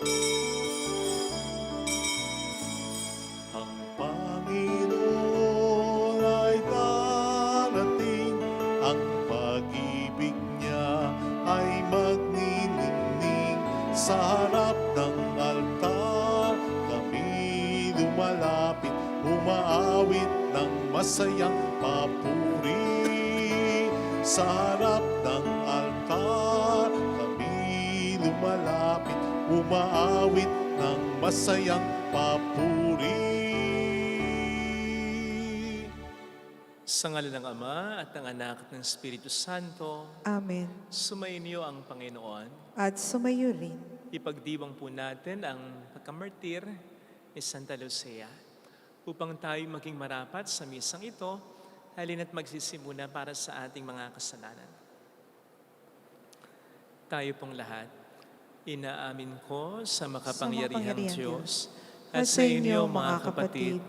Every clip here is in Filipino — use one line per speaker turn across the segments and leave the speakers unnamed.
Ang Panginoon ay darating, ang pag-ibig niya ay magniningning. Sa harap ng altar kami lumalapit, umaawit ng masayang papuri. Sa harap ng altar kami lumalapit, umaawit ng masayang papuri.
Sa ngalan ng Ama at ng Anak at ng Espiritu Santo,
Amen.
sumainyo ang Panginoon.
At sumayo rin.
Ipagdiwang po natin ang pagkamartir ni Santa Lucia. Upang tayo maging marapat sa misang ito, halina't magsisimula para sa ating mga kasalanan. Tayo pong lahat, inaamin ko sa makapangyarihang Diyos at sa inyo mga kapatid,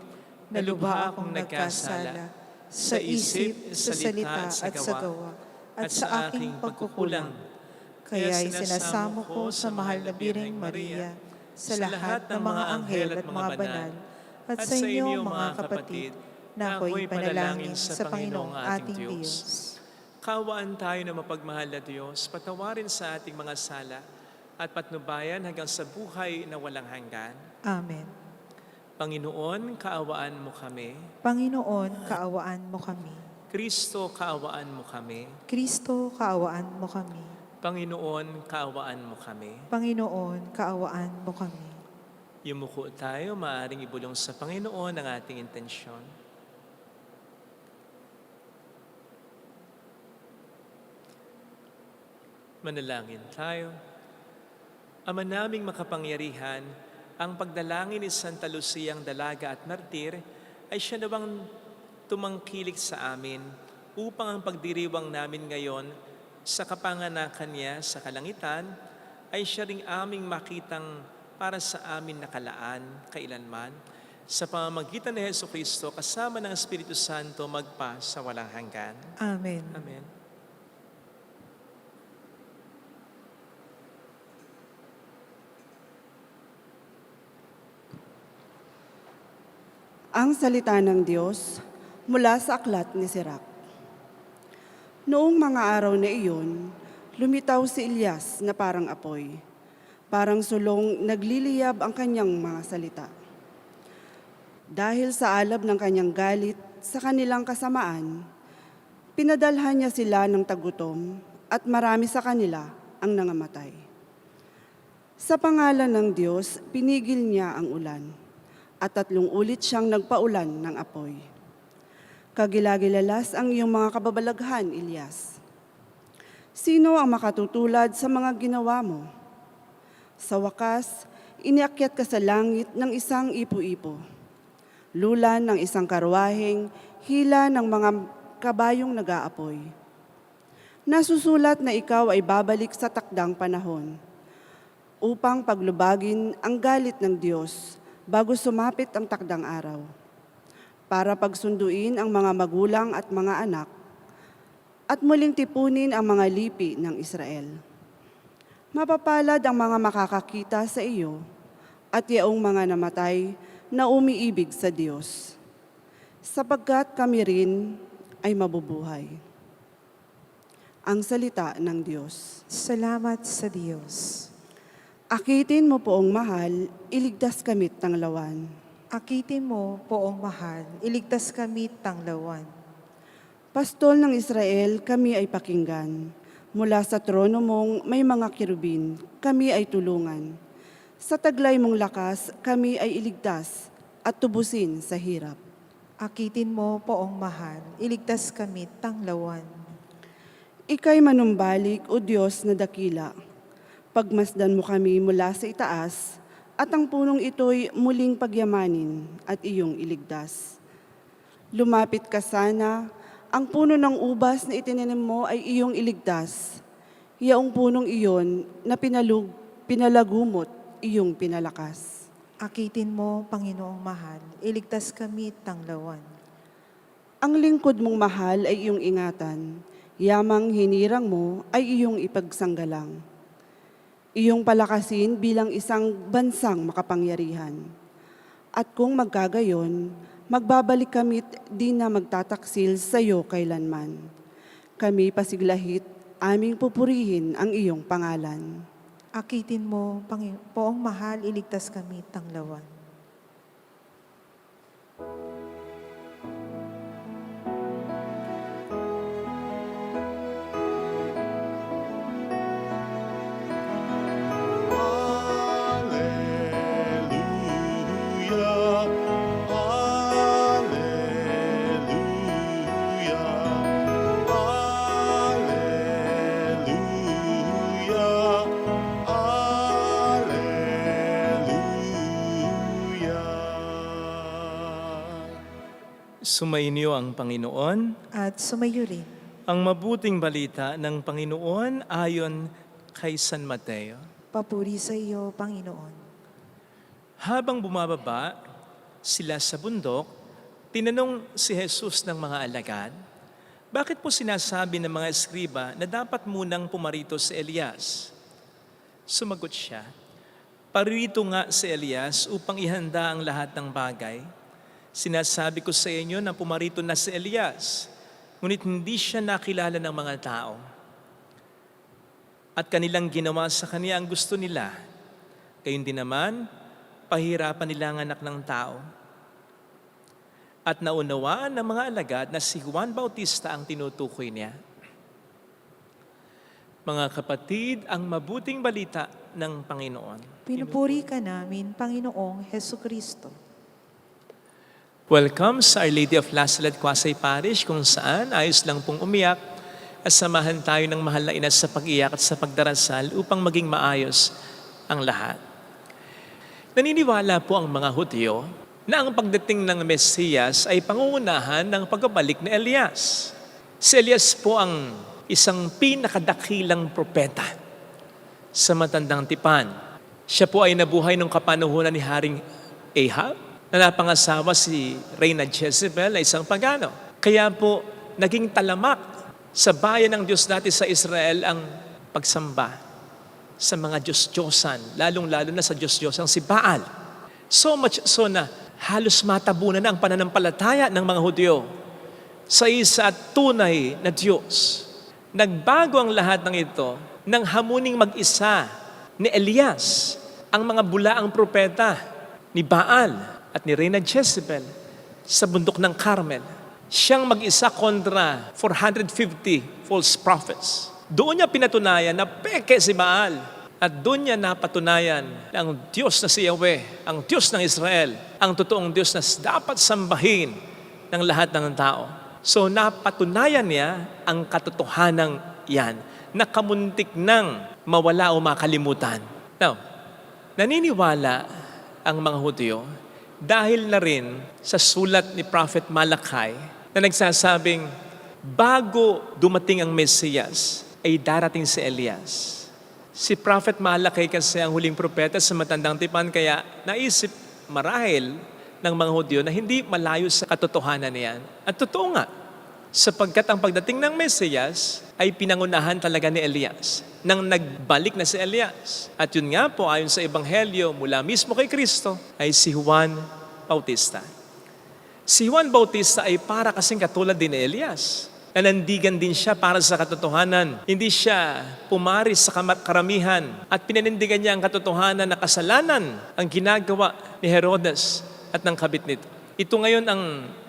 na lubha akong nagkasala sa isip, sa salita at sa gawa, at sa aking pagkukulang. Kaya sinasamo ko sa mahal na Birheng Maria, sa lahat ng mga anghel at mga banal, at sa inyo mga kapatid, na ako'y panalangin sa Panginoong ating Diyos. Kaawaan tayo na mapagmahal na Diyos, patawarin sa ating mga sala, at patnubayan hanggang sa buhay na walang hanggan.
Amen.
Panginoon, kaawaan mo kami.
Panginoon, kaawaan mo kami.
Kristo, kaawaan mo kami.
Kristo, kaawaan mo kami.
Panginoon, kaawaan mo kami.
Panginoon, kaawaan mo kami.
Yumuko tayo, maaaring ibulong sa Panginoon ang ating intensyon. Manalangin tayo. Ama naming makapangyarihan, ang pagdalangin ni Santa Lucia ang dalaga at martir ay siya nawang tumangkilik sa amin upang ang pagdiriwang namin ngayon sa kapanganakan niya sa kalangitan ay siya ring aming makitang para sa amin nakalaan kailanman sa pamamagitan ni Jesucristo kasama ng Espiritu Santo magpa sa walang hanggan.
Amen.
Amen.
Ang salita ng Diyos mula sa aklat ni Sirach. Noong mga araw na iyon, lumitaw si Elias na parang apoy. Parang sulong nagliliyab ang kanyang mga salita. Dahil sa alab ng kanyang galit sa kanilang kasamaan, pinadalhan niya sila ng tagutom at marami sa kanila ang nangamatay. Sa pangalan ng Diyos, pinigil niya ang ulan. At 3 ulit siyang nagpaulan ng apoy. Kagilagilalas ang iyong mga kababalaghan, Elias. Sino ang makatutulad sa mga ginawa mo? Sa wakas, iniakyat ka sa langit ng isang ipo-ipo. Lulan ng isang karwaheng, hila ng mga kabayong nag-aapoy. Nasusulat na ikaw ay babalik sa takdang panahon upang paglubagin ang galit ng Diyos bago sumapit ang takdang araw, para pagsunduin ang mga magulang at mga anak, at muling tipunin ang mga lipi ng Israel. Mapapalad ang mga makakakita sa iyo, at yaong mga namatay na umiibig sa Diyos, sapagkat kami rin ay mabubuhay. Ang salita ng Diyos.
Salamat sa Diyos.
Akitin mo poong mahal, iligtas kami tanglawan.
Akitin mo, poong mahal, iligtas kami tanglawan.
Pastol ng Israel, kami ay pakinggan. Mula sa trono mong may mga kirubin, kami ay tulungan. Sa taglay mong lakas, kami ay iligtas at tubusin sa hirap.
Akitin mo, poong mahal, iligtas kami tanglawan.
Ika'y manumbalik, O Diyos na dakila. Pagmasdan mo kami mula sa itaas, at ang punong ito'y muling pagyamanin at iyong iligtas. Lumapit ka sana, ang puno ng ubas na itinanim mo ay iyong iligtas. Yaong punong iyon na pinalagumot, iyong pinalakas.
Akitin mo, Panginoong mahal, iligtas kami tanglawan.
Ang lingkod mong mahal ay iyong ingatan, yamang hinirang mo ay iyong ipagsanggalang. iyong palakasin bilang isang bansang makapangyarihan. At kung magkagayon, magbabalik kami't di na magtataksil sa iyo kailanman. Kami pasiglahit, aming pupurihin ang iyong pangalan.
Akitin mo, Poong mahal, iligtas kami tanglawan.
Hallelujah, hallelujah, hallelujah, hallelujah.
Sumainyo ang Panginoon.
At sumayo rin.
Ang mabuting balita ng Panginoon ayon kay San Mateo.
Papuri sa iyo, Panginoon.
Habang bumababa sila sa bundok, tinanong si Jesus ng mga alagad, bakit po sinasabi ng mga eskriba na dapat munang pumarito si Elias? Sumagot siya, parito nga si Elias upang ihanda ang lahat ng bagay. Sinasabi ko sa inyo na pumarito na si Elias, ngunit hindi siya nakilala ng mga tao. At kanilang ginawa sa kanya ang gusto nila. Gayon din naman, pahirapan nila ang anak ng tao. At naunawaan ng mga alagad na si Juan Bautista ang tinutukoy niya. Mga kapatid, ang mabuting balita ng Panginoon.
Pinupuri ka namin, Panginoong Heso Kristo.
Welcome sa Our Lady of La Salad, Quasay Parish, kung saan ayos lang pong umiyak at samahan tayo ng mahal na ina sa pag-iyak at sa pagdarasal upang maging maayos ang lahat. Naniniwala po ang mga Hudyo na ang pagdating ng Mesiyas ay pangungunahan ng pagbabalik ni Elias. Si Elias po ang isang pinakadakilang propeta sa matandang tipan. Siya po ay nabuhay nung kapanahunan ni Haring Ahab na napangasawa si Reyna Jezebel na isang pagano. Kaya po naging talamak sa bayan ng Diyos dati sa Israel ang pagsamba sa mga Diyos-Diyosan, lalong-lalo na sa Diyos-Diyosang si Baal. So much so na halos matabunan na ang pananampalataya ng mga Hudyo sa isa at tunay na Diyos. Nagbago ang lahat ng ito nang hamuning mag-isa ni Elias, ang mga bulaang propeta ni Baal at ni Reyna Jezebel sa bundok ng Carmel. Siyang mag-isa kontra 450 false prophets. Doon niya pinatunayan na peke si Baal. At doon niya napatunayan na ang Diyos na si Yahweh, ang Diyos ng Israel, ang totoong Diyos na dapat sambahin ng lahat ng tao. So napatunayan niya ang katotohanan yan na kamuntik nang mawala o makalimutan. Now, naniniwala ang mga Hudyo dahil na rin sa sulat ni Prophet Malachi na nagsasabing, bago dumating ang Mesiyas, ay darating si Elias. Si Prophet Malachi kasi ang huling propeta sa matandang tipan, kaya naisip marahil ng mga Hudyo na hindi malayo sa katotohanan niyan. At totoo nga, sapagkat ang pagdating ng Mesiyas ay pinangunahan talaga ni Elias, nang nagbalik na si Elias. At yun nga po, ayon sa Ebanghelyo, mula mismo kay Kristo, ay si Juan Bautista. Si Juan Bautista ay para kasing katulad din ni Elias. Nanandigan din siya para sa katotohanan. Hindi siya pumaris sa karamihan at pinanindigan niya ang katotohanan na kasalanan ang ginagawa ni Herodes at ng kabit nito. Ito ngayon ang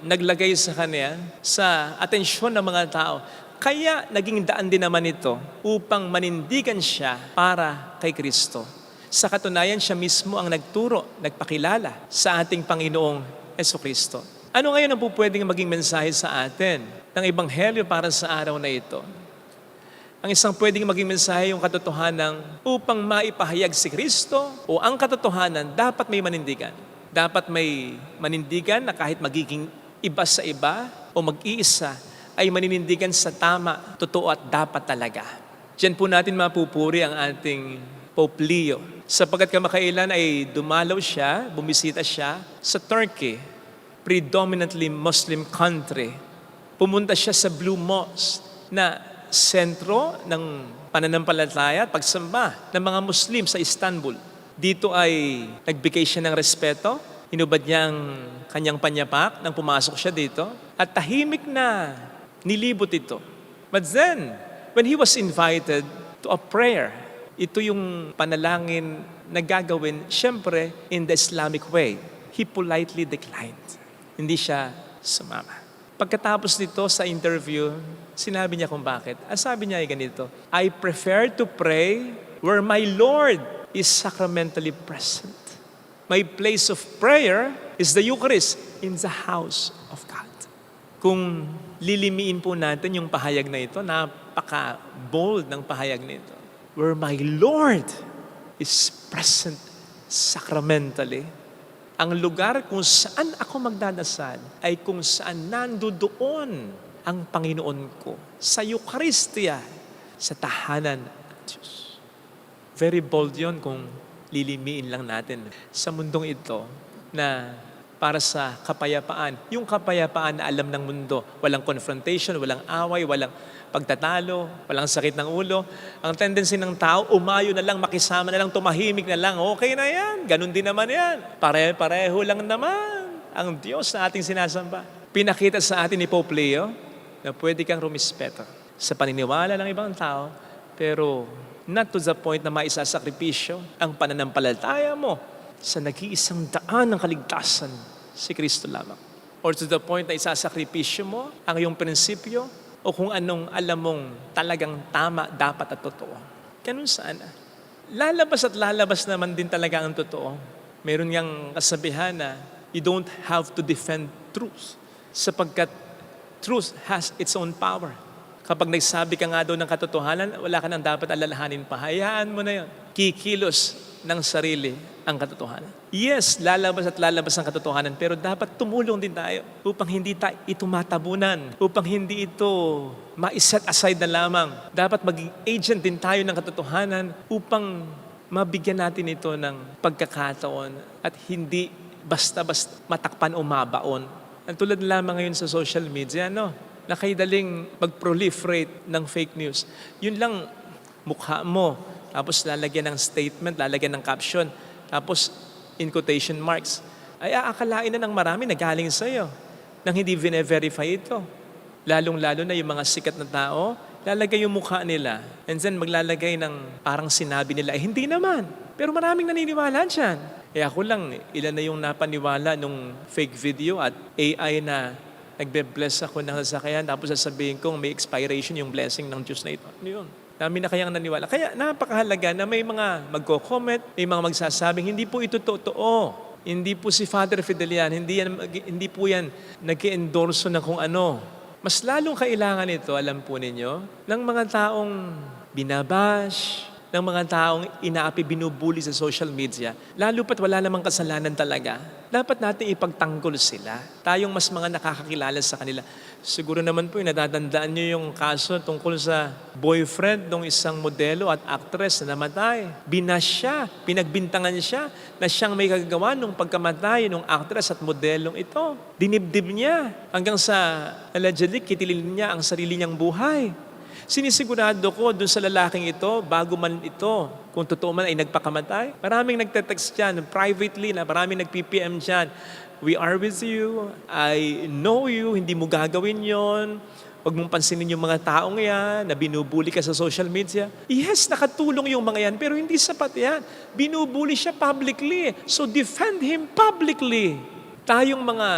naglagay sa kanya sa atensyon ng mga tao. Kaya naging daan din naman ito upang manindigan siya para kay Kristo. Sa katunayan, siya mismo ang nagturo, nagpakilala sa ating Panginoong Jesucristo. Ano ngayon ang pwedeng maging mensahe sa atin ng Ebanghelyo para sa araw na ito? Ang isang pwedeng maging mensahe yung katotohanan upang maipahayag si Kristo o ang katotohanan, dapat may manindigan. Dapat may manindigan na kahit magiging iba sa iba o mag-iisa, ay maninindigan sa tama, totoo at dapat talaga. Diyan po natin mapupuri ang ating Pope Leo. Sapagkat kamakailan ay dumalaw siya, bumisita siya sa Turkey, predominantly Muslim country. Pumunta siya sa Blue Mosque na sentro ng pananampalataya at pagsamba ng mga Muslim sa Istanbul. Dito ay nagbigay siya ng respeto, hinubad niya ang kanyang panyapak nang pumasok siya dito, at tahimik na nilibot ito. But then, when he was invited to a prayer, ito yung panalangin na gagawin, syempre, in the Islamic way. He politely declined. Hindi siya sumama. Pagkatapos nito sa interview, sinabi niya kung bakit. Ang sabi niya ay ganito, I prefer to pray where my Lord is sacramentally present. My place of prayer is the Eucharist in the house of God. Kung lilimiin po natin yung pahayag na ito, napaka-bold ng pahayag nito. Where my Lord is present sacramentally. Ang lugar kung saan ako magdadasal ay kung saan nandoon ang Panginoon ko. Sa Eucharistia, sa tahanan ng Diyos. Very bold yon kung lilimiin lang natin sa mundong ito na para sa kapayapaan. Yung kapayapaan na alam ng mundo. Walang confrontation, walang away, walang pagtatalo, walang sakit ng ulo. Ang tendency ng tao, umayo na lang, makisama na lang, tumahimik na lang. Okay na yan. Ganun din naman yan. Pare-pareho lang naman ang Diyos na ating sinasamba. Pinakita sa atin ni Pope Leo na pwede kang rumispeto sa paniniwala ng ibang tao, pero not to the point na maisasakripisyo ang pananampalataya mo sa nag-iisang daan ng kaligtasan, si Kristo lamang. Or to the point na isasakripisyo mo ang iyong prinsipyo o kung anong alam mong talagang tama, dapat at totoo. Ganun sana. Lalabas at lalabas naman din talaga ang totoo. Meron niyang kasabihan na you don't have to defend truth sapagkat truth has its own power. Kapag nagsabi ka nga daw ng katotohanan, wala ka nang dapat alalahanin pa. Hayaan mo na yun. Kikilos ng sarili ang katotohanan. Yes, lalabas at lalabas ang katotohanan, pero dapat tumulong din tayo upang hindi tayo itumatabunan, upang hindi ito ma-set aside na lamang. Dapat maging agent din tayo ng katotohanan upang mabigyan natin ito ng pagkakataon at hindi basta-basta matakpan o mabaon. Ang tulad lamang ngayon sa social media, na kayo daling mag-proliferate ng fake news. Yun lang, mukha mo, tapos lalagyan ng statement, lalagyan ng caption, tapos in quotation marks, ay aakalain na ng marami na galing sa'yo nang hindi vine-verify ito. Lalong-lalo na yung mga sikat na tao, lalagay yung mukha nila and then maglalagay ng parang sinabi nila, hindi naman. Pero maraming naniniwala dyan. Ako lang, ilan na yung napaniwala nung fake video at AI na nagbe-bless ako ng sasakyan tapos sasabihin kong may expiration yung blessing ng Diyos na ito. Ano yun? Dami na kayang naniwala. Kaya napakahalaga na may mga magko-comment, may mga magsasabing, hindi po ito totoo. Hindi po si Father Fidel yan. Hindi po yan nag-endorso na kung ano. Mas lalong kailangan ito, alam po ninyo, ng mga taong binabash, ng mga taong inaapi, binubuli sa social media, lalo pat wala namang kasalanan talaga, dapat natin ipagtanggol sila. Tayong mas mga nakakakilala sa kanila. Siguro naman po, natatandaan nyo yung kaso tungkol sa boyfriend ng isang modelo at actress na namatay. Binash siya, pinagbintangan siya na siyang may kagagawa nung pagkamatay ng actress at modelong ito. Dinibdib niya hanggang sa allegedly kitilin niya ang sarili niyang buhay. Sinisigurado ko dun sa lalaking ito, bago man ito, kung totoo man ay nagpakamatay. Maraming nagte-text dyan, privately na maraming nag-PPM dyan. We are with you, I know you, hindi mo gagawin yon. Huwag mong pansinin yung mga taong yan, na binubuli ka sa social media. Yes, nakatulong yung mga yan, pero hindi sapat yan. Binubuli siya publicly, so defend him publicly. Tayong mga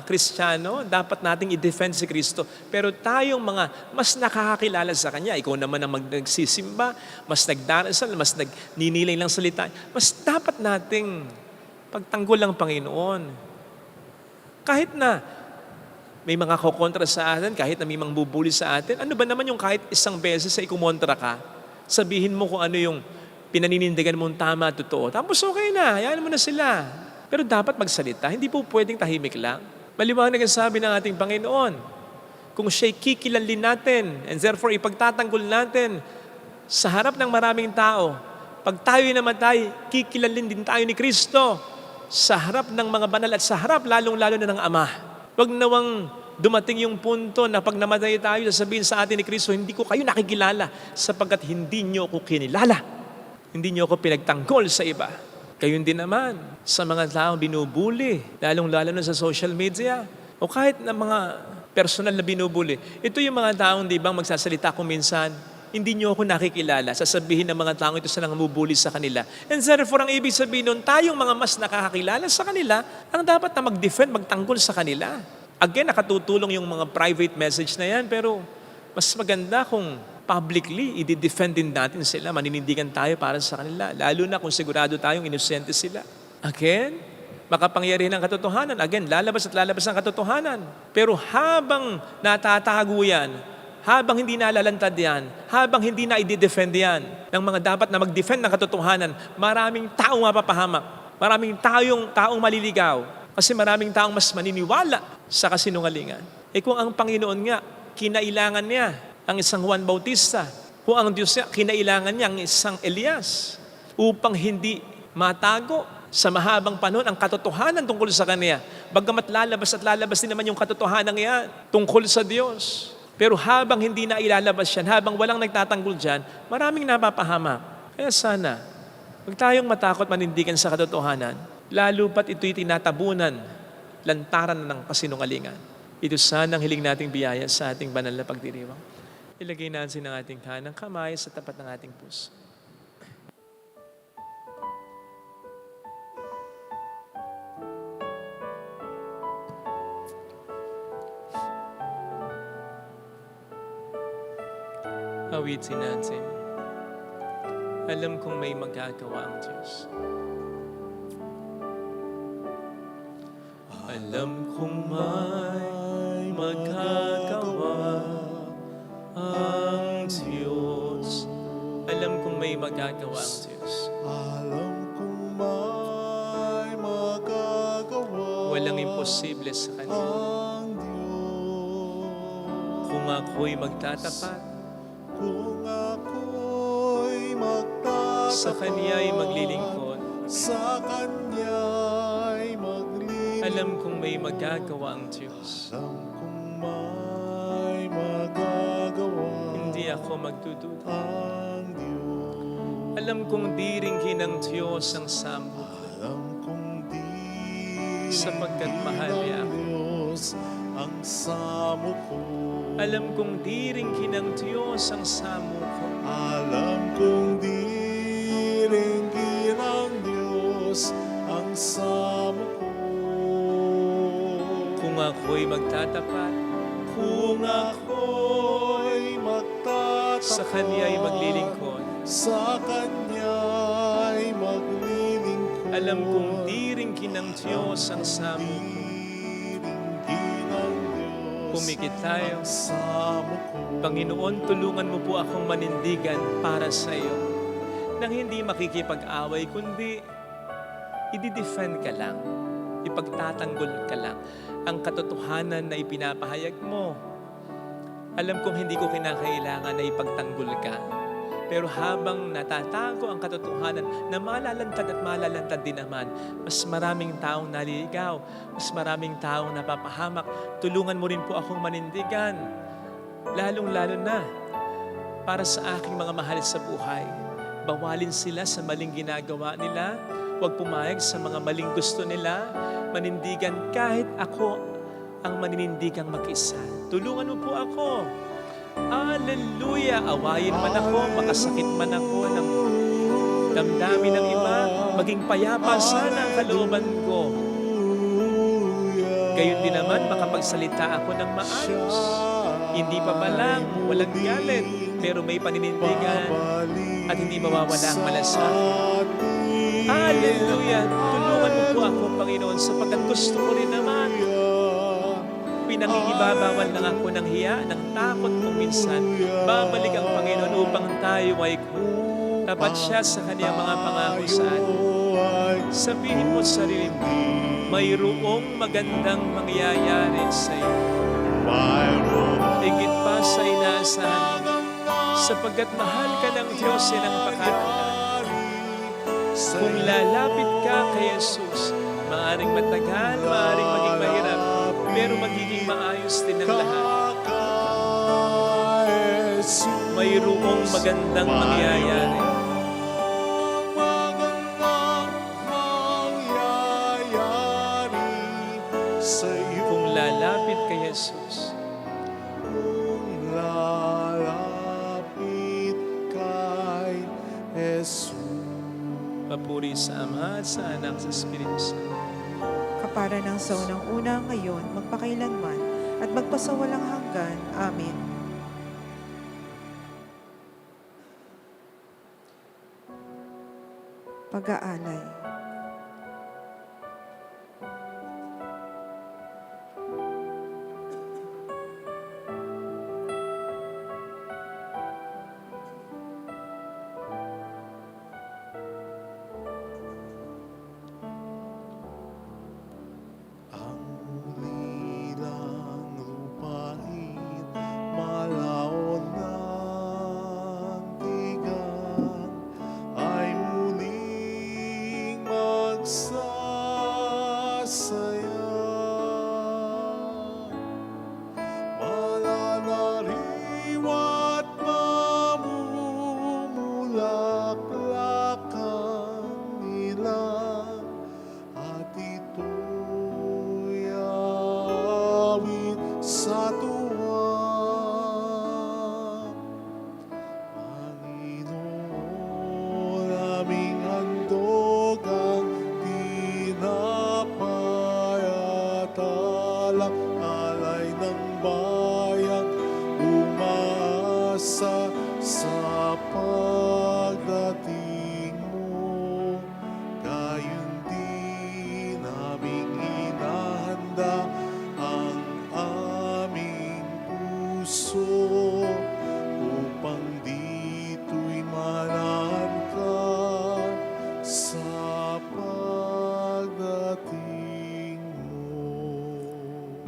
Kristiyano, dapat nating i-defend si Kristo. Pero tayong mga mas nakakakilala sa Kanya, ikaw naman ang nagsisimba, mas nagdarasal, mas nagninilay ng salita, mas dapat nating pagtanggol ang Panginoon. Kahit na may mga kukontra sa atin, kahit na may mga bubuli sa atin, ano ba naman yung kahit isang beses sa ikumontra ka, sabihin mo kung ano yung pinaninindigan mong tama at totoo. Tapos okay na, hayaan mo na sila. Pero dapat magsalita. Hindi po pwedeng tahimik lang. Maliwanag ang sabi ng ating Panginoon. Kung siya'y kikilanlin natin and therefore ipagtatanggol natin sa harap ng maraming tao, pag tayo'y namatay, kikilanlin din tayo ni Kristo sa harap ng mga banal at sa harap lalong-lalo na ng Ama. Huwag nawang dumating yung punto na pag namatay tayo, sasabihin sa atin ni Kristo, hindi ko kayo nakikilala sapagkat hindi nyo ako kinilala. Hindi nyo ako pinagtanggol sa iba. Gayon din naman sa mga taong binubuli, lalong-lalo na sa social media o kahit na mga personal na binubuli. Ito yung mga taong di bang magsasalita kung minsan, hindi nyo ako nakikilala. Sasabihin ng mga taong ito silang namubuli sa kanila. And therefore, ang ibig sabihin nun, tayong mga mas nakakakilala sa kanila, ang dapat na mag-defend, magtanggol sa kanila. Again, nakatutulong yung mga private message na yan, pero mas maganda kung publicly, i-defend din natin sila, maninindigan tayo para sa kanila, lalo na kung sigurado tayong inosente sila. Again, makapangyarihan ng katotohanan. Again, lalabas at lalabas ang katotohanan. Pero habang natatago yan, habang hindi nalalantad yan, habang hindi na i-defend yan, ng mga dapat na mag-defend ng katotohanan, maraming taong mapapahamak, maraming taong maliligaw, kasi maraming taong mas maniniwala sa kasinungalingan. Kung ang Panginoon nga, kinailangan niya ang isang Juan Bautista, kung ang Diyos niya, kinailangan niya ang isang Elias, upang hindi matago sa mahabang panahon ang katotohanan tungkol sa Kanya. Bagamat lalabas at lalabas din naman yung katotohanan yan tungkol sa Diyos. Pero habang hindi na ilalabas yan, habang walang nagtatanggol dyan, maraming napapahamak. Kaya sana, huwag tayong matakot manindigan sa katotohanan, lalo pat ito'y tinatabunan, lantaran ng kasinungalingan. Ito sana ang hiling nating biyaya sa ating banal na pagdiriwang. Ilagay natin ang ating kanang kamay sa tapat ng ating puso. Awitin natin. Alam kong may magagawa ang Diyos. Alam kong may magagawa ang Diyos. Alam kong may magagawa ang Diyos.
Alam kong may magagawa
Walang imposible sa Kanya.
ang Diyos.
Kung ako'y magtatapat,
Kung ako'y magtatapat
sa Kanya'y maglilingkod,
sa Kanya'y maglilingkod,
alam kong may magagawa ang Diyos.
alam kong may magagawa
Hindi ako magdududa.
ang Diyos.
Alam kong diringhin ng Diyos ang sambo,
Alam kong di
sapagkat mahal niya ako.
Diyos ang samo ko.
Alam kong diringhin ng Diyos ang samo ko.
Alam kong diringgin ng Diyos ang samo ko.
Kung ako'y magtatapat,
Kung ako'y magtatapat
sa Kanya'y maglilingkod,
sa Kanya'y maglilingkod,
alam kong diringhin ng Diyos ang samo ko.
diringgin ng Diyos
Pumikit tayo.
ang samo ko.
Panginoon, tulungan mo po akong manindigan para sa iyo nang hindi makikipag-away, kundi i-defend ka lang, ipagtatanggol ka lang ang katotohanan na ipinapahayag mo. Alam kong hindi ko kinakailangan na ipagtanggol ka, pero habang natatago ang katotohanan na malalantad at malalantad din naman, mas maraming taong naliligaw, mas maraming taong napapahamak. Tulungan mo rin po akong manindigan, lalong-lalo na para sa aking mga mahal sa buhay. Bawalin sila sa maling ginagawa nila. Huwag pumayag sa mga maling gusto nila. Manindigan kahit ako ang maninindigang mag-isa. Tulungan mo po ako. Hallelujah! Awayin man ako, makasakit man ako ng damdamin ng iba, maging payapa sana ang kalooban ko. Gayon din naman, makapagsalita ako ng maayos. Hindi pa lang, walang galit, pero may paninindigan at hindi mawawala ang malasakit. Hallelujah! Tulungan mo po ako, Panginoon, sapagkat gusto ko rin naman. Pinangingibabawal lang ako ng hiya, ng takot kung minsan. Babalik ang Panginoon upang tayo ay tapat siya sa kanyang mga pangako sa atin. Sabihin mo sa sarili mo, mayroong magandang mangyayari sa iyo. Higit pa sa inaasahan mo, sapagkat mahal ka ng Diyos at ng pakakalan. Kung lalapit ka kay Jesus, maaaring matagal, maaaring maging mahirap, Pero magiging maayos din ang lahat.
Kaka-Jesus.
Mayroong magandang mangyayari.
Magandang mangyayari sa iyo.
Kung lalapit kay Jesus,
Kung lalapit kay Jesus.
papuri sa Ama at sa Anak sa Espiritu Santo.
Kapara ng sa unang-una ngayon, magpakailanman, at magpasawalang hanggan. Amen. Pag-aalay.
Ang ulilang lupain, malaon ng tigang, ay muling magsasaya. Mananariwa't mamumulaklak ang ilang, at ito'y awit sa tuwa. Panginoon, aming handog ang tinapay at alak, alay ng bayang umaasa sa pagdating mo. Gayon din aming inahanda ang aming puso, upang dito'y manahan ka sa pagdating mo.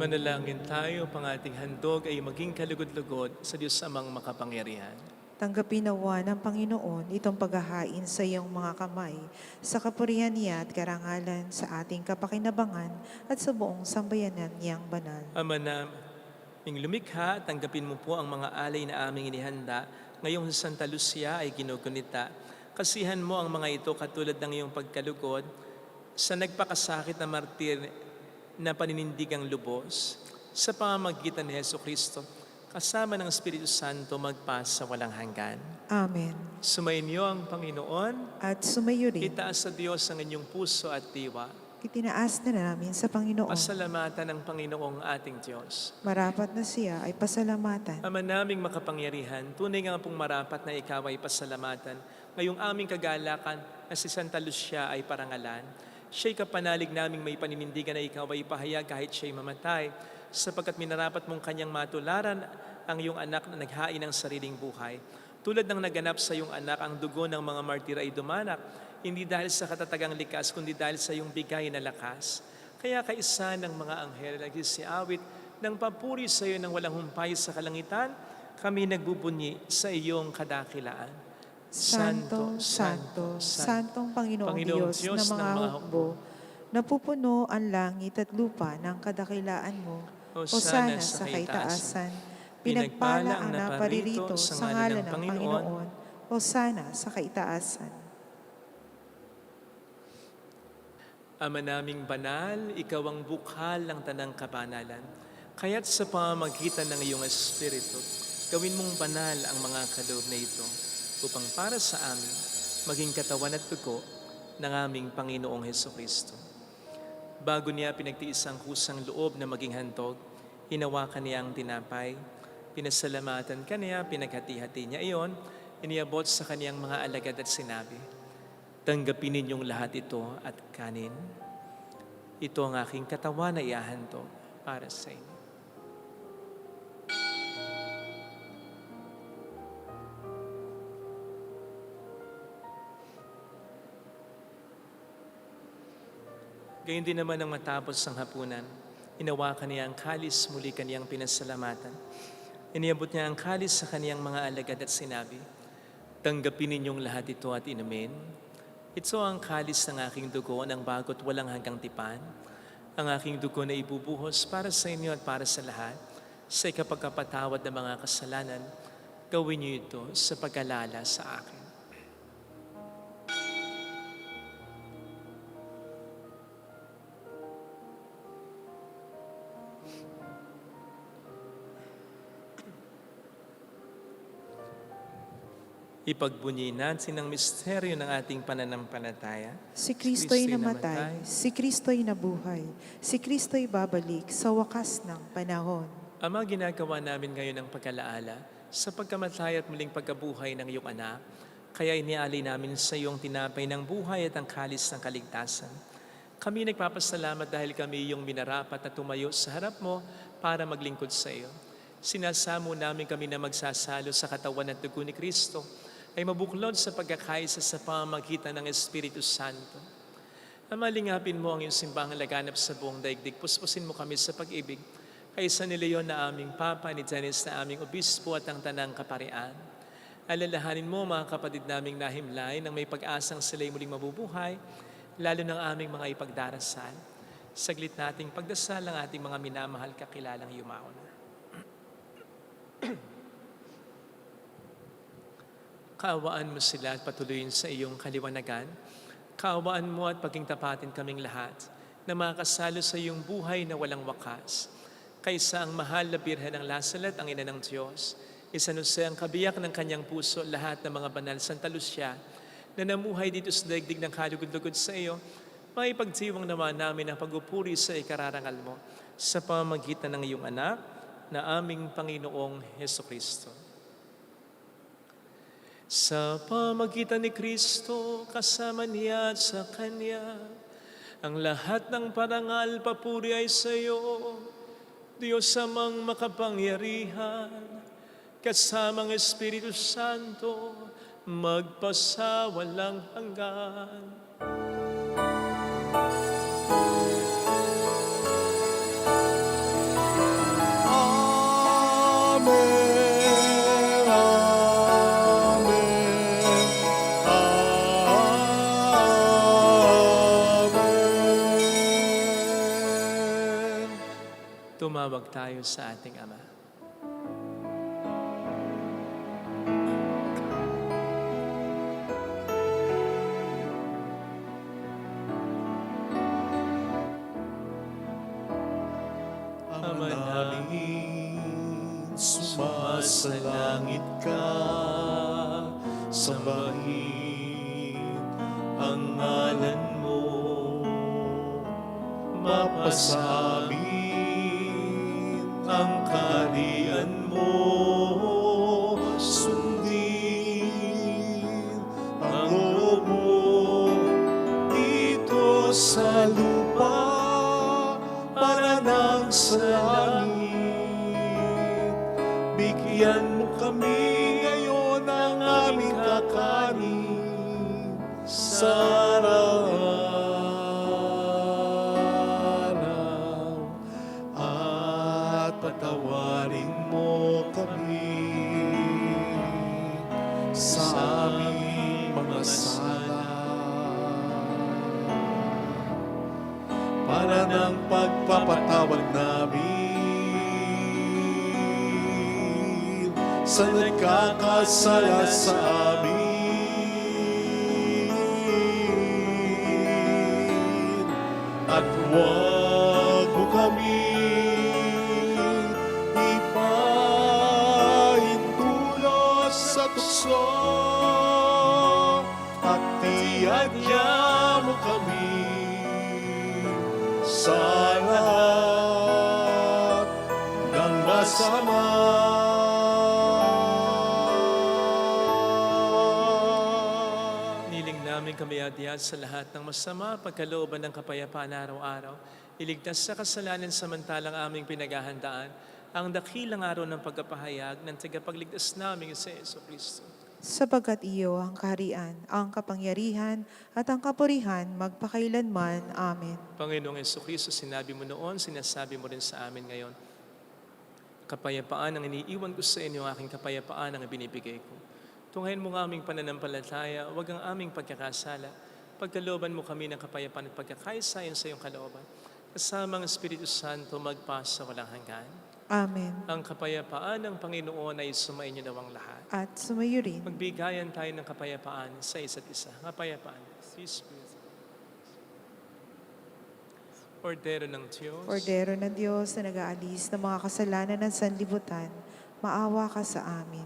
manalangin tayo, pang ating handog ay maging kalugod-lugod sa Diyos Amang makapangyarihan.
Tanggapin nawa ng Panginoon itong paghahain sa iyong mga kamay, sa kapurihan niya at karangalan, sa ating kapakinabangan at sa buong sambayanan niyang banal.
Ama naming lumikha, tanggapin mo po ang mga alay na aming inihanda. Ngayong sa Santa Lucia ay ginugunita. Kasihan mo ang mga ito katulad ng iyong pagkalugod sa nagpakasakit na martir na paninindigang lubos sa pamamagitan ni Jesucristo, kasama ng Espiritu Santo magpa sa walang hanggan.
Amen.
Sumainyo ang Panginoon.
At sumayo rin,
Itaas sa Diyos ang inyong puso at diwa.
itinaas na namin sa Panginoon.
Pasalamatan ng Panginoong ating Diyos.
Marapat na siya ay pasalamatan.
Ama naming makapangyarihan, tunay nga pong marapat na ikaw ay pasalamatan. Ngayong aming kagalakan na si Santa Lucia ay parangalan. Siya'y kapanalig naming may paninindigan na ikaw ay ipahayag kahit siya'y mamatay, sapagkat minarapat mong kanyang matularan ang iyong anak na naghain ng sariling buhay. Tulad ng naganap sa iyong anak, ang dugo ng mga martir ay dumanak, hindi dahil sa katatagang likas, kundi dahil sa iyong bigay na lakas. Kaya kaisa ng mga anghel nagsisiawit ng papuri sa iyo ng walang humpay sa kalangitan, kami nagbubunyi sa iyong kadakilaan.
Santo, Santo, Santong Panginoong
Panginoong
Diyos ng mga hukbo, napupuno ang langit at lupa ng kadakilaan mo. Hosana sa kaitaasan. Pinagpala ang naparirito sa ngalan ng Panginoon. Hosana sa kaitaasan.
Ama naming banal, ikaw ang bukhal ng tanang kabanalan. Kaya't sa pamamagitan ng iyong Espiritu, gawin mong banal ang mga kaloob na ito, upang para sa amin, maging katawan at dugo ng aming Panginoong Hesukristo. Bago niya pinagtiis ang kusang loob na maging handog, hinawakan niya ang tinapay, pinasalamatan kaniya, pinaghati-hati niya iyon, iniabot sa kaniyang mga alagad at sinabi, tanggapin ninyong lahat ito at kanin. Ito ang aking katawan na iahandog para sa inyo. Gayun din naman nang matapos ang hapunan, hinawakan niya ang kalis, muli kaniyang pinasalamatan. Iniabot niya ang kalis sa kaniyang mga alagad at sinabi, tanggapin ninyong lahat ito at inumin. Ito ang kalis ng aking dugo ng bago't walang hanggang tipan, ang aking dugo na ibubuhos para sa inyo at para sa lahat. Sa ikapagkapatawad ng mga kasalanan, gawin niyo ito sa pag-alala sa akin. Ipagbunyi natin ang misteryo ng ating pananampalataya.
Si Kristo'y namatay, si Kristo'y nabuhay, si Kristo'y babalik sa wakas ng panahon.
Ama, ginagawa namin ngayon ang pag-alaala sa pagkamatay at muling pagkabuhay ng iyong anak. Kaya inialay namin sa iyong tinapay ng buhay at ang kalis ng kaligtasan. Kami nagpapasalamat dahil kami iyong minarapat na tumayo sa harap mo para maglingkod sa iyo. Sinasamo namin kami na magsasalo sa katawan at dugo ni Kristo ay mabuklod sa pagkakaisa sa pamamagitan ng Espiritu Santo. Ama, lingapin mo ang iyong simbahang laganap sa buong daigdig. Puspusin mo kami sa pag-ibig. Kaysa ni Leon na aming Papa, ni Dennis na aming Obispo at ang Tanang Kaparian. Alalahanin mo mga kapatid naming nahimlay nang may pag-asang sila'y muling mabubuhay, lalo ng aming mga ipagdarasal. Saglit nating pagdasal ang ating mga minamahal kakilalang yumaon. Kaawaan mo sila at patuloyin sa iyong kaliwanagan. Kaawaan mo at paging tapatin kaming lahat na makasalo sa iyong buhay na walang wakas. Kaysa ang mahal na Birhen ng Lasalet, ang ina ng Diyos, isanuse ang kabiyak ng kanyang puso lahat ng mga banal Santa Lucia na namuhay dito sa daigdig ng kalugod-lugod sa iyo, maipagdiwang naman namin ang pagupuri sa ikararangal mo sa pamamagitan ng iyong anak na aming Panginoong Hesukristo. Sa pamagitan ni Kristo, kasama niya at sa Kanya, ang lahat ng parangal papuri ay sa iyo, Diyos amang makapangyarihan, kasamang Espiritu Santo, magpasawalang hanggan.
Amen. Amen.
Tumawag tayo sa ating Ama.
Ama namin, sumasalangit ka, sambahin ang ngalan mo, mapasa amin ang kaharian mo, sundin ang loob mo dito sa lupa para nang sa langit. Bigyan mo kami ngayon ng aming kakanin sa araw-araw, at patawarin mo kami sa aming mga sala, para ng pagpapatawad namin sa nagkakasala sa amin. At huwag mo kami ipahintulos sa tukso, at tiadya mo kami sa lahat ng masama.
Niling namin kami adiyad sa lahat ng masama, pagkalooban ng kapayapaan araw-araw. Iligtas sa kasalanan samantalang aming pinaghahandaan ang dakilang araw ng pagkapahayag ng tagapagligtas namin sa Jesucristo.
Sabagat iyo ang kaharian, ang kapangyarihan, at ang kapurihan magpakailanman. Amen.
Panginoong Jesucristo, sinabi mo noon, sinasabi mo rin sa amin ngayon, kapayapaan ang iniiwan ko sa inyo, aking kapayapaan ang binibigay ko. Tunghayin mo ang aming pananampalataya, huwag ang aming pagkakasala. Pagkalooban mo kami ng kapayapaan at pagkakaisayan sa iyong kalooban. kasamang Espiritu Santo magpasa walang hanggan.
Amen.
Ang kapayapaan ng Panginoon ay sumainyo nawang lahat.
At sumayo rin.
Magbigayan tayo ng kapayapaan sa isa't isa. Kapayapaan. Peace be with you. Ordero ng Diyos.
Kordero ng Diyos na nag-aalis ng mga kasalanan ng sanlibutan, maawa ka sa amin.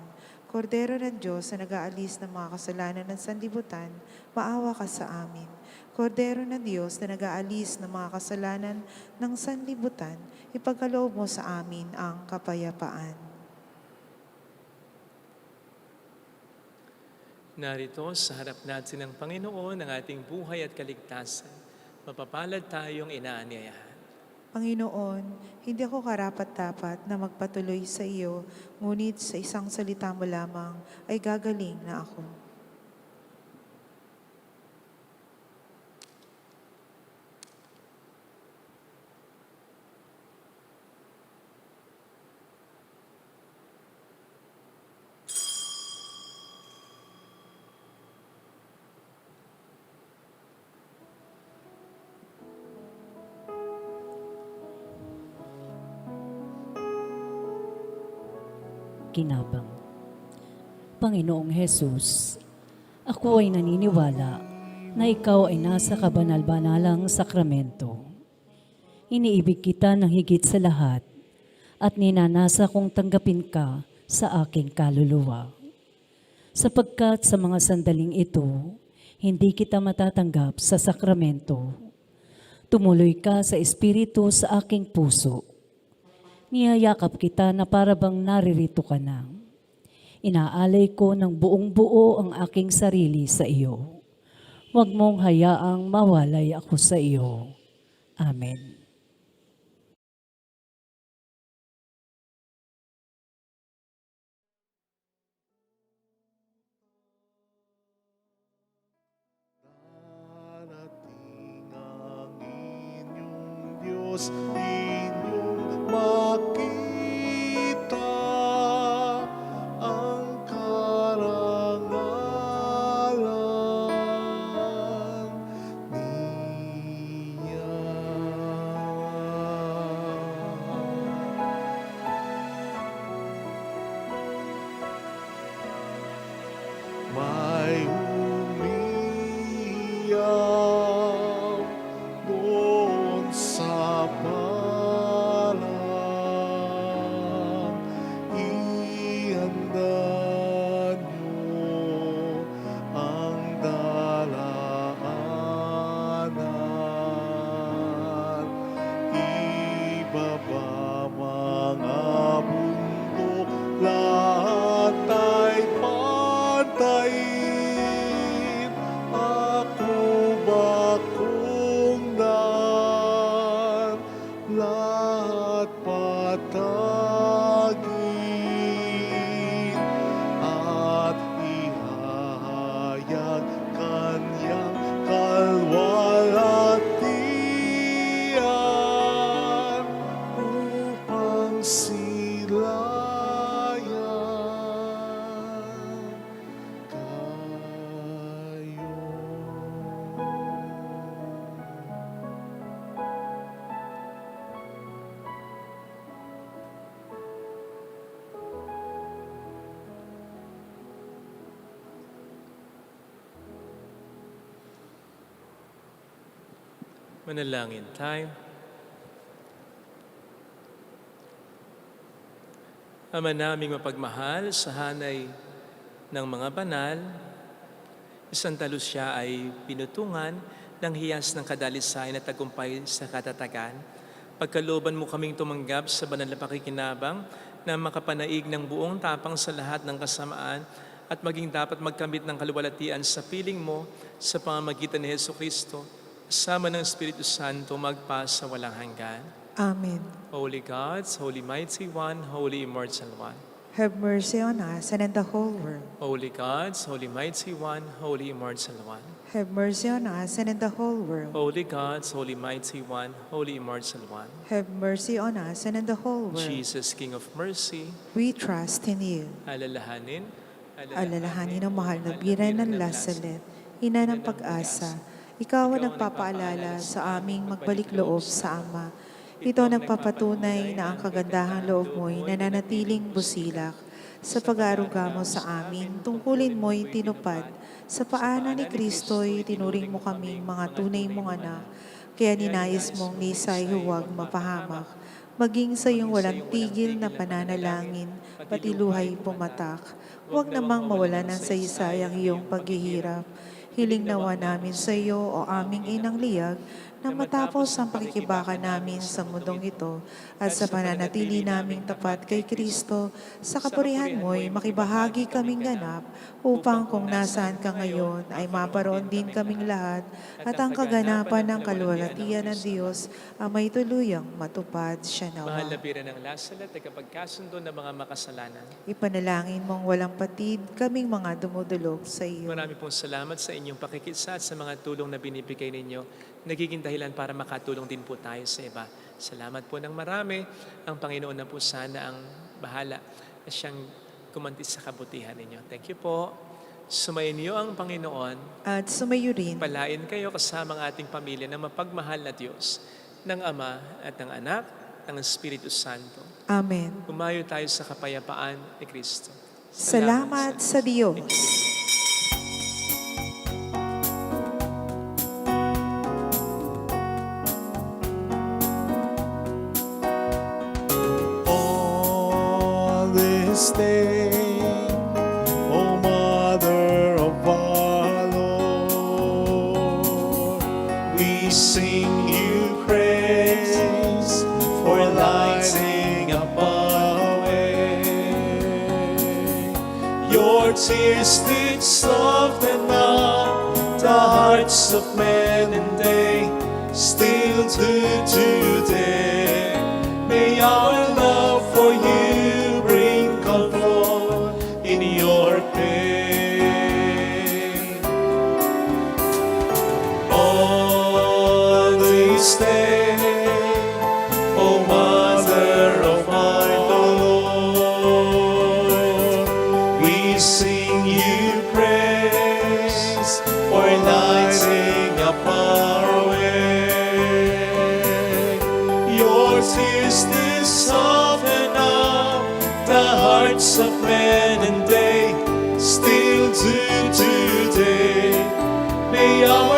Kordero ng Diyos na nag-aalis ng mga kasalanan ng sanlibutan, maawa ka sa amin. Kordero ng Diyos na nag-aalis ng mga kasalanan ng sanlibutan, ipagkaloob mo sa amin ang kapayapaan.
Narito sa harap natin ng Panginoon ang ating buhay at kaligtasan. Mapapalad tayong inaanyayahan.
Panginoon, hindi ako karapat-dapat na magpatuloy sa iyo, ngunit sa isang salita mo lamang ay gagaling na ako.
Kinabang. Panginoong Hesus, ako ay naniniwala na ikaw ay nasa kabanal-banalang sakramento. Iniibig kita ng higit sa lahat at ninanasa kong tanggapin ka sa aking kaluluwa. Sapagkat sa mga sandaling ito, hindi kita matatanggap sa sakramento. Tumuloy ka sa Espiritu sa aking puso. Niyayakap kita na para bang naririto ka na. Inaalay ko ng buong buo ang aking sarili sa iyo. Huwag mong hayaang mawalay ako sa iyo. Amen.
Darating ang inyong Diyos, inyong makita ang karangalan niya. May umiyak doon sa parang ihanda niyo ang dalaanan. Ibaba mga bundok, lahat ay pantayin. Ako ba kung daan, lahat patagin at ihahayag kanyang kalwalhatian upang silayan kayo.
Manalangin tayo. Ama naming mapagmahal, sa hanay ng mga banal, isang talus siya ay pinutungan ng hiyas ng kadalisayan at tagumpay sa katatagan. Pagkalooban mo kaming tumanggap sa banal na pakikinabang na makapanaig ng buong tapang sa lahat ng kasamaan at maging dapat magkamit ng kaluwalhatian sa piling mo sa pamamagitan ni Jesucristo, kasama ng Espiritu Santo magpa sa walang hanggan.
Amen.
Holy God, Holy Mighty One, Holy Immortal One.
Have mercy on us and on the whole world.
Holy God, Holy Mighty One, Holy Immortal One.
Have mercy on us and on the whole world.
Holy God, Holy Mighty One, Holy Immortal One.
Have mercy on us and on the whole world.
Jesus, King of Mercy,
We trust in you.
alalahanin
Alalahanin ang mahal na biray ng Lazaret, ina ng pag-asa, Ikaw ang nagpapaalala sa aming magbalik loob sa Ama. Ito ang nagpapatunay na ang kagandahang loob mo'y nananatiling busilak. Sa pag-aaruga mo sa amin, tungkulin mo'y tinupad. Sa paanan ni Kristo'y tinuring mo kaming mga tunay mong anak. Kaya ninais mong nisay huwag mapahamak. Maging sa iyong walang tigil na pananalangin, pati luhay pumatak. Huwag namang mawalan ng saysay ang iyong paghihirap. Hiling nawa namin sa iyo o aming inang liyag na matapos ang pakikibaka namin sa mundong ito at sa pananatili naming tapat kay Kristo, sa kapurihan mo'y makibahagi kaming ganap upang kung nasaan ka ngayon ay maparoon din kaming lahat at ang kaganapan ng kaluwalhatian ng Diyos ang may tuluyang matupad siya nawa.
Mahal na biran ng lasal at tagapagkasundo ng mga makasalanan.
Ipanalangin mong walang patid kaming mga dumudulog sa iyo.
Marami pong salamat sa inyong pakikisa at sa mga tulong na binibigay ninyo. Nagiging dahilan para makatulong din po tayo sa iba. Salamat po ng marami. Ang Panginoon na po sana ang bahala na siyang kumantis sa kabutihan ninyo. Thank you po. Sumainyo ang Panginoon.
At sumayo rin
Palain kayo kasama ang ating pamilya ng mapagmahal na Diyos, ng Ama at ng Anak, ng Espiritu Santo.
Amen.
Umayo tayo sa kapayapaan ni Kristo.
Salamat sa Diyos.
On this day, O Mother of our Lord, we sing you praise for lighting up our way. Your tears did soften up the hearts of men, and they still do today. May our love for you bring comfort in your pain. On this day, O Mother of our Lord, we sing you praise for lighting up our way. Your tears did soften up the hearts of men, and they still do today. May our